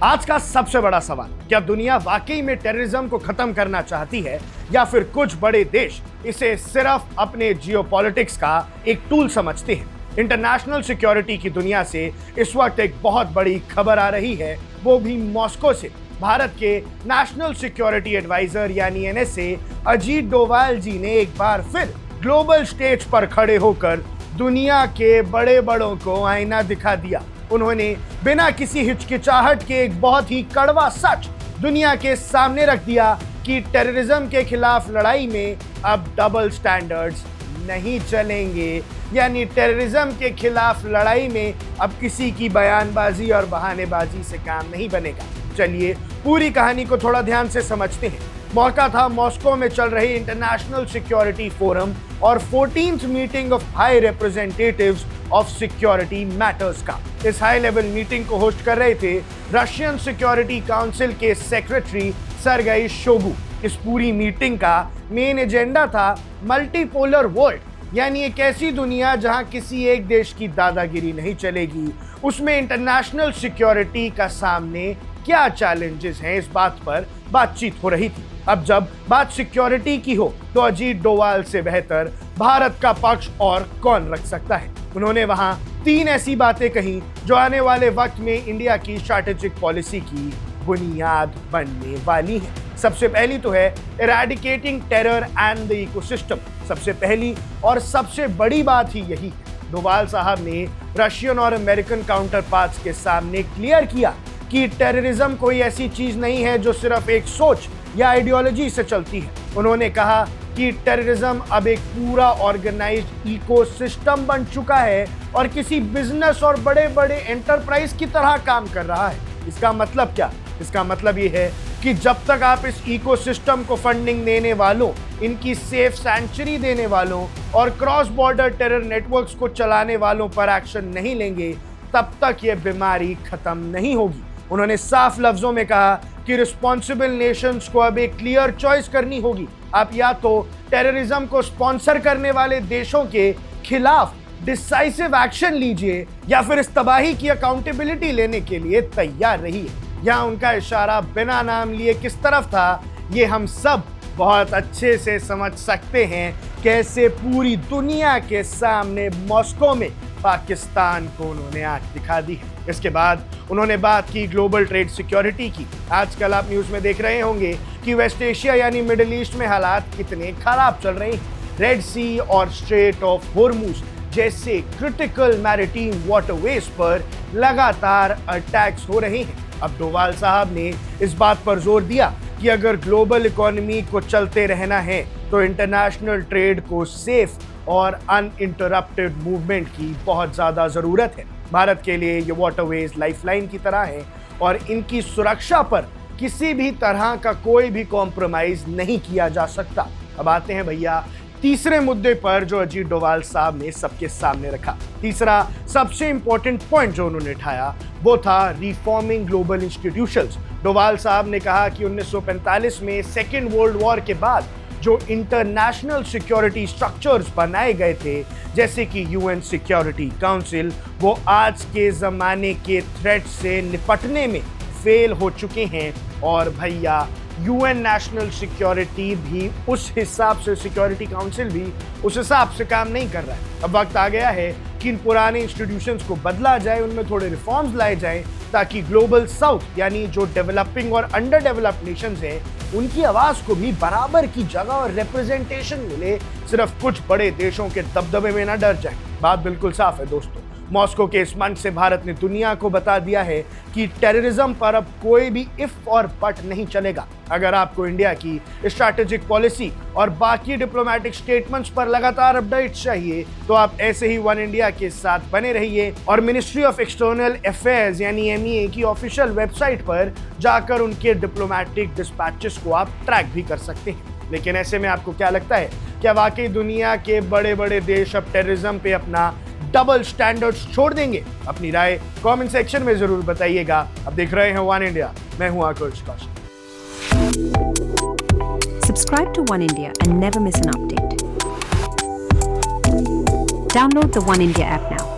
आज का सबसे बड़ा सवाल, क्या दुनिया वाकई में टेररिज्म को खत्म करना चाहती है या फिर कुछ बड़े देश इसे सिर्फ अपने जियोपॉलिटिक्स का एक टूल समझते हैं। इंटरनेशनल सिक्योरिटी की दुनिया से इस वक्त एक बहुत बड़ी खबर आ रही है, वो भी मॉस्को से। भारत के नेशनल सिक्योरिटी एडवाइजर यानी एनएसए अजीत डोवाल जी ने एक बार फिर ग्लोबल स्टेज पर खड़े होकर दुनिया के बड़े बड़ों को आईना दिखा दिया। उन्होंने बिना किसी हिचकिचाहट के एक बहुत ही कड़वा सच दुनिया के सामने रख दिया कि टेररिज्म के खिलाफ लड़ाई में अब डबल स्टैंडर्ड्स नहीं चलेंगे, यानी टेररिज्म के खिलाफ लड़ाई में अब किसी की बयानबाजी और बहानेबाजी से काम नहीं बनेगा। चलिए पूरी कहानी को थोड़ा ध्यान से समझते हैं। मौका था मॉस्को में चल रही इंटरनेशनल सिक्योरिटी फोरम और 14th meeting of high representatives of security matters का। इस हाई लेवल मीटिंग को होस्ट कर रहे थे रशियन सिक्योरिटी काउंसिल के सेक्रेटरी सर्गेई शोइगु। इस पूरी मीटिंग का मेन एजेंडा था मल्टीपोलर वर्ल्ड, यानी एक ऐसी दुनिया जहां किसी एक देश की दादागिरी नहीं चलेगी। उसमें इंटरनेशनल सिक्योरिटी का सामने क्या चैलेंजेस हैं, इस बात पर बातचीत हो रही थी। अब जब बात सिक्योरिटी की हो तो अजीत डोवाल से बेहतर भारत का पक्ष और कौन रख सकता है। उन्होंने वहां 3 ऐसी बातें कही जो आने वाले वक्त में इंडिया की स्ट्रैटेजिक पॉलिसी की बुनियाद बनने वाली है। सबसे पहली तो है eradicating terror and the ecosystem. सबसे पहली और सबसे बड़ी बात ही यही है। डोवाल साहब ने रशियन और अमेरिकन काउंटर पार्ट्स के सामने क्लियर किया कि टेररिज्म कोई ऐसी चीज नहीं है जो सिर्फ एक सोच या आइडियोलॉजी से चलती है। उन्होंने कहा कि टेररिज्म अब एक पूरा ऑर्गेनाइज्ड इकोसिस्टम बन चुका है और किसी बिजनेस और बड़े बड़े एंटरप्राइज की तरह काम कर रहा है। इसका मतलब क्या? इसका मतलब ये है कि जब तक आप इस इकोसिस्टम को फंडिंग देने वालों, इनकी सेफ सैंक्चुरी देने वालों और क्रॉस बॉर्डर टेरर नेटवर्क्स को चलाने वालों पर एक्शन नहीं लेंगे, तब तक ये बीमारी खत्म नहीं होगी। उन्होंने साफ लफ्जों में कहा कि रिस्पॉन्सिबल नेशंस को अब एक क्लियर चॉइस करनी होगी। आप या तो टेररिज्म को स्पॉन्सर करने वाले देशों के खिलाफ डिसाइसिव एक्शन लीजिए या फिर इस तबाही की अकाउंटेबिलिटी लेने के लिए तैयार रहिए। यहाँ उनका इशारा बिना नाम लिए किस तरफ था, ये हम सब बहुत अच्छे से समझ सकते हैं। कैसे पूरी दुनिया के सामने मॉस्को में पाकिस्तान को उन्होंने आंख दिखा दी है। इसके बाद उन्होंने बात की ग्लोबल ट्रेड सिक्योरिटी की। आजकल आप न्यूज़ में देख रहे होंगे कि वेस्ट एशिया यानी मिडिल ईस्ट में हालात कितने खराब चल रहे हैं। रेड सी और स्ट्रेट ऑफ होर्मुज जैसे क्रिटिकल मैरिटाइम वाटरवेज पर लगातार अटैक्स हो रहे हैं। अब डोवाल साहब ने इस बात पर जोर दिया कि अगर ग्लोबल इकोनॉमी को चलते रहना है तो इंटरनेशनल ट्रेड को सेफ और अनइंटरप्टेड मूवमेंट की बहुत ज़्यादा ज़रूरत है। भारत के लिए ये वाटरवेज लाइफलाइन की तरह है और इनकी सुरक्षा पर किसी भी तरह का कोई भी कॉम्प्रोमाइज़ नहीं किया जा सकता। अब आते हैं भैया तीसरे मुद्दे पर जो अजीत डोवाल साहब ने सबके सामने रखा। तीसरा सबसे इंपॉर्टेंट पॉइंट जो उन्होंने उठाया वो था रिफॉर्मिंग ग्लोबल इंस्टीट्यूशंस। डोवाल साहब ने कहा कि 1945 में सेकेंड वर्ल्ड वॉर के बाद जो इंटरनेशनल सिक्योरिटी स्ट्रक्चर्स बनाए गए थे, जैसे कि यूएन सिक्योरिटी काउंसिल, वो आज के ज़माने के थ्रेट से निपटने में फेल हो चुके हैं। और भैया यूएन नेशनल सिक्योरिटी भी उस हिसाब से, सिक्योरिटी काउंसिल भी उस हिसाब से काम नहीं कर रहा है। अब वक्त आ गया है कि इन पुराने इंस्टीट्यूशंस को बदला जाए, उनमें थोड़े रिफॉर्म्स लाए जाएं ताकि ग्लोबल साउथ यानी जो डेवलपिंग और अंडर डेवलप्ड नेशंस हैं उनकी आवाज़ को भी बराबर की जगह और रिप्रेजेंटेशन मिले, सिर्फ कुछ बड़े देशों के दबदबे में ना डर जाए। बात बिल्कुल साफ है दोस्तों। मॉस्को के इस मंच से भारत ने दुनिया को बता दिया है कि टेररिज्म पर अब कोई भी इफ और बट नहीं चलेगा। अगर आपको इंडिया की स्ट्रैटेजिक पॉलिसी और बाकी डिप्लोमेटिक स्टेटमेंट्स पर लगातार अपडेट्स चाहिए तो आप ऐसे ही वन इंडिया के साथ बने रहिए और मिनिस्ट्री ऑफ एक्सटर्नल अफेयर्स यानी MEA की ऑफिशियल वेबसाइट पर जाकर उनके डिप्लोमेटिक डिस्पैचेस को आप ट्रैक भी कर सकते हैं। लेकिन ऐसे में आपको क्या लगता है, क्या वाकई दुनिया के बड़े बड़े देश अब टेररिज्म पे अपना डबल स्टैंडर्ड्स छोड़ देंगे? अपनी राय कमेंट सेक्शन में जरूर बताइएगा। अब देख रहे हैं वन इंडिया, मैं हूं आकाश Kaushik. Subscribe to One India and never miss an update. Download the One India app now.